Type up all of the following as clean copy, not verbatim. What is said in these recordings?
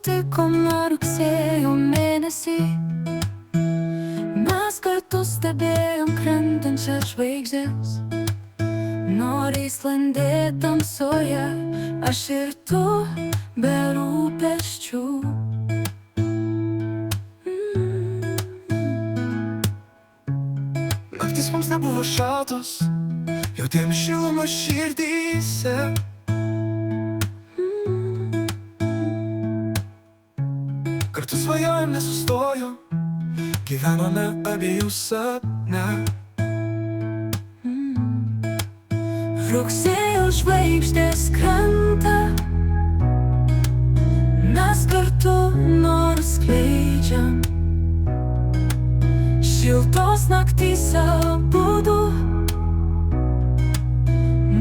susitikome rugsėjo mėnesį. Mes kartu stebėjom krentančias žvaigždės, noriai sklandė tamsoje, aš ir tu be rūpesčių. Naktis mums nebuvo šaltos, jautėm šilumą širdyse. Kartu svajojom, nesustojom, gyvenome abiejų sapne. Rugsėjo žvaigždės krenta, mes kartu norus skleidžiam. Šiltos naktyse abudu,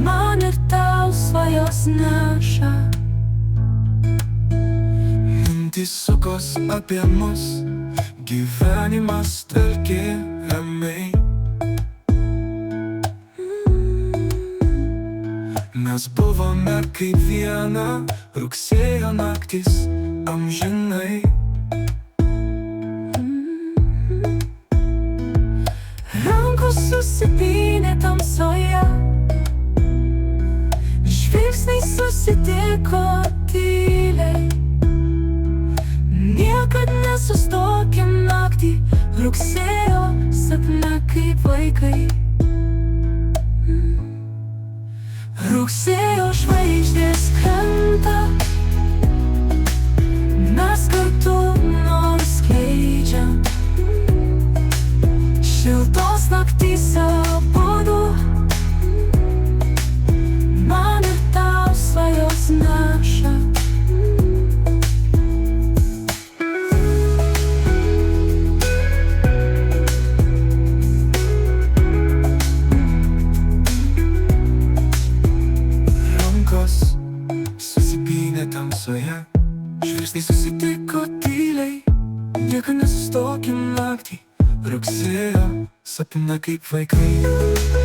man ir tau svajos neša. Mintys sukos apie mus, gyvenimas telkė ramiai. Mes buvome kaip viena, rugsėjo naktis amžinai. Rankos susipynė tamsoje, žvilgsniai susitiko tyliai. Niekad nesustokim naktį, rugsėjo sapne kaip vaikai. Rugsėjo žvaigždės krenta, mes kartu norus skleidžiam. Šiltos naktyse abudu, man ir tau svajos neša. Susipynė tamsoje, žvilgsniai susitiko tyliai. Niekad nesustokim naktį, rugsėjo sapne kaip vaikai.